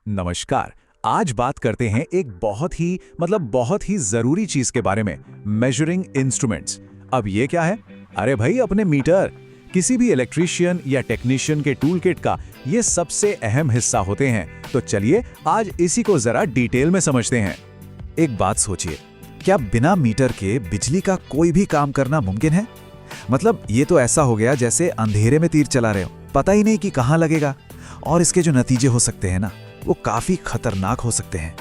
नमस्कार। आज बात करते हैं एक बहुत ही जरूरी चीज के बारे में, मेजरिंग इंस्ट्रूमेंट्स। अब ये क्या है? अरे भाई, अपने मीटर। किसी भी इलेक्ट्रीशियन या टेक्नीशियन के टूल किट का ये सबसे अहम हिस्सा होते हैं। तो चलिए आज इसी को जरा डिटेल में समझते हैं। एक बात सोचिए, क्या बिना मीटर के बिजली का कोई भी काम करना मुमकिन है? मतलब ये तो ऐसा हो गया जैसे अंधेरे में तीर चला रहे हो, पता ही नहीं कि कहाँ लगेगा। और इसके जो नतीजे हो सकते हैं ना, वो काफी खतरनाक हो सकते हैं।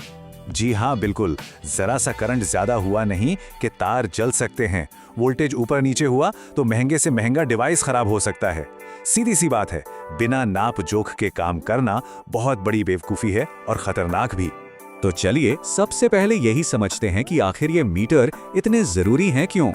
जी हाँ, बिल्कुल। जरा सा करंट ज्यादा हुआ नहीं कि तार जल सकते हैं। वोल्टेज ऊपर नीचे हुआ तो महंगे से महंगा डिवाइस खराब हो सकता है। सीधी सी बात है, बिना नाप जोख के काम करना बहुत बड़ी बेवकूफी है और खतरनाक भी। तो चलिए सबसे पहले यही समझते हैं कि आखिर ये मीटर इतने जरूरी हैं क्यों।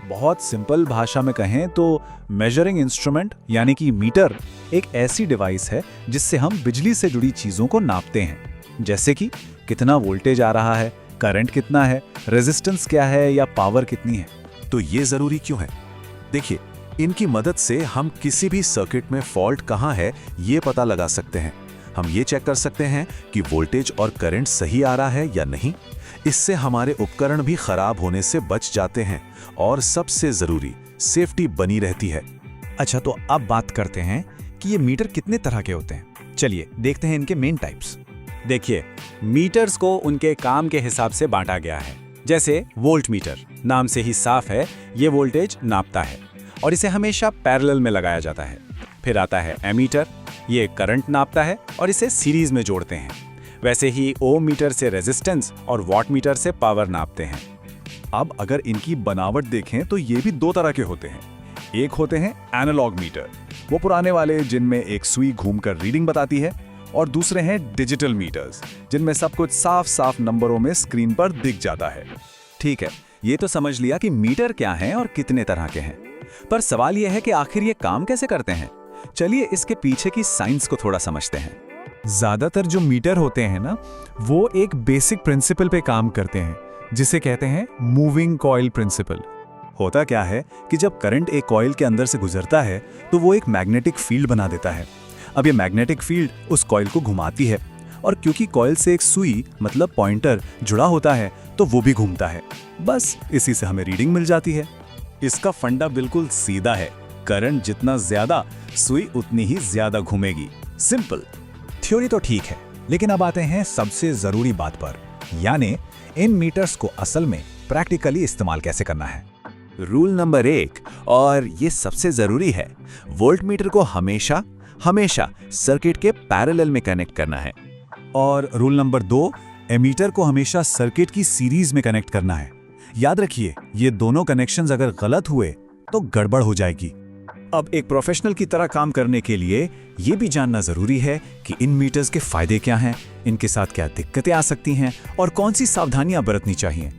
बहुत सिंपल भाषा में कहें तो मेजरिंग इंस्ट्रूमेंट यानी कि मीटर एक ऐसी डिवाइस है जिससे हम बिजली से जुड़ी चीजों को नापते हैं। जैसे कि कितना वोल्टेज आ रहा है, करंट कितना है, रेजिस्टेंस क्या है या पावर कितनी है। तो ये जरूरी क्यों है? देखिए, इनकी मदद से हम किसी भी सर्किट में फॉल्ट कहाँ है ये पता लगा सकते हैं। हम ये चेक कर सकते हैं कि वोल्टेज और करंट सही आ रहा है या नहीं। इससे हमारे उपकरण भी खराब होने से बच जाते हैं और सबसे जरूरी, सेफ्टी बनी रहती है। अच्छा, तो अब बात करते हैं कि ये मीटर कितने तरह के होते हैं। चलिए देखते हैं इनके मेन टाइप्स। देखिए, मीटर्स को उनके काम के हिसाब से बांटा गया है। जैसे वोल्ट मीटर, नाम से ही साफ है, ये वोल्टेज नापता है और इसे हमेशा पैरेलल में लगाया जाता है। फिर आता है एमीटर, ये करंट नापता है और इसे सीरीज में जोड़ते हैं। वैसे ही ओम मीटर से रेजिस्टेंस और वॉट मीटर से पावर नापते हैं। अब अगर इनकी बनावट देखें तो ये भी दो तरह के होते हैं। एक होते हैं एनालॉग मीटर, वो पुराने वाले जिनमें एक सुई घूमकर रीडिंग बताती है, और दूसरे हैं डिजिटल मीटर्स, जिनमें सब कुछ साफ साफ नंबरों में स्क्रीन पर दिख जाता है। ठीक है, ये तो समझ लिया कि मीटर क्या हैं और कितने तरह के हैं, पर सवाल यह है कि आखिर ये काम कैसे करते हैं। चलिए इसके पीछे की साइंस को थोड़ा समझते हैं। ज्यादातर जो मीटर होते हैं ना, वो एक बेसिक प्रिंसिपल पे काम करते हैं, जिसे कहते हैं मूविंग कॉइल प्रिंसिपल। होता क्या है कि जब करंट एक कॉइल के अंदर से गुजरता है तो वो एक मैग्नेटिक फील्ड बना देता है। अब ये मैग्नेटिक फील्ड उस कॉइल को घुमाती है, और क्योंकि कॉइल से एक सुई मतलब पॉइंटर जुड़ा होता है तो वो भी घूमता है। बस इसी से हमें रीडिंग मिल जाती है। इसका फंडा बिल्कुल सीधा है, करंट जितना ज्यादा, सुई उतनी ही ज्यादा घूमेगी। सिंपल। थ्योरी तो ठीक है, लेकिन अब आते हैं सबसे जरूरी बात पर, यानी इन मीटर्स को असल में प्रैक्टिकली इस्तेमाल कैसे करना है। रूल नंबर 1, और ये सबसे जरूरी है, वोल्ट मीटर को हमेशा सर्किट के पैरेलल में कनेक्ट करना है। और रूल नंबर 2, एमीटर को हमेशा सर्किट की सीरीज में कनेक्ट करना है। याद रखिए, ये दोनों कनेक्शंस अगर गलत हुए तो गड़बड़ हो जाएगी। अब एक प्रोफेशनल की तरह काम करने के लिए ये भी जानना जरूरी है कि इन मीटर्स के फायदे क्या हैं, इनके साथ क्या दिक्कतें आ सकती हैं और कौन सी सावधानियां बरतनी चाहिए।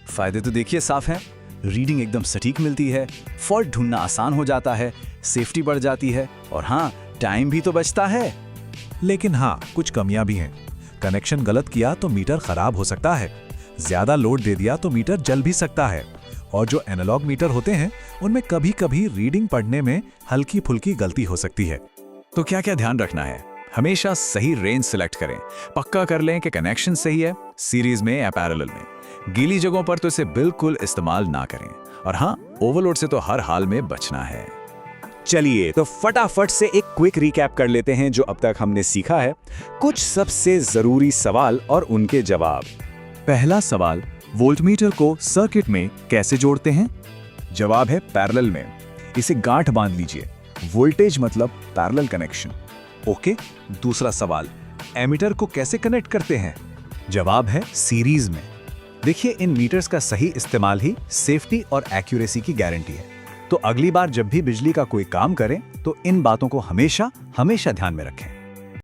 फायदे तो देखिए साफ हैं, रीडिंग एकदम सटीक मिलती है, फॉल्ट ढूंढना आसान हो जाता है, सेफ्टी बढ़ जाती है, और हाँ, टाइम भी तो बचता है। लेकिन हाँ, कुछ कमियां भी हैं। कनेक्शन गलत किया तो मीटर खराब हो सकता है, ज्यादा लोड दे दिया तो मीटर जल भी सकता है, और जो एनालॉग मीटर होते हैं उनमें कभी कभी रीडिंग पढ़ने में हल्की फुल्की गलती हो सकती है। तो क्या क्या ध्यान रखना है? हमेशा सही रेंज सिलेक्ट करें, पक्का कर लें कि कनेक्शन सही है, सीरीज में या पैरेलल में। गीली जगहों पर तो इसे बिल्कुल इस्तेमाल ना करें, और हाँ, ओवरलोड से तो हर हाल में बचना है। चलिए तो फटाफट से एक क्विक रिकैप कर लेते हैं जो अब तक हमने सीखा है। कुछ सबसे जरूरी सवाल और उनके जवाब। पहला सवाल, वोल्टमीटर को सर्किट में कैसे जोड़ते हैं? जवाब है पैरेलल में। इसे गांठ बांध लीजिए, वोल्टेज मतलब पैरेलल कनेक्शन। ओके। दूसरा सवाल, एमीटर को कैसे कनेक्ट करते हैं? जवाब है सीरीज में। देखिए, इन मीटर्स का सही इस्तेमाल ही सेफ्टी और एक्यूरेसी की गारंटी है। तो अगली बार जब भी बिजली का कोई काम करें तो इन बातों को हमेशा ध्यान में रखें।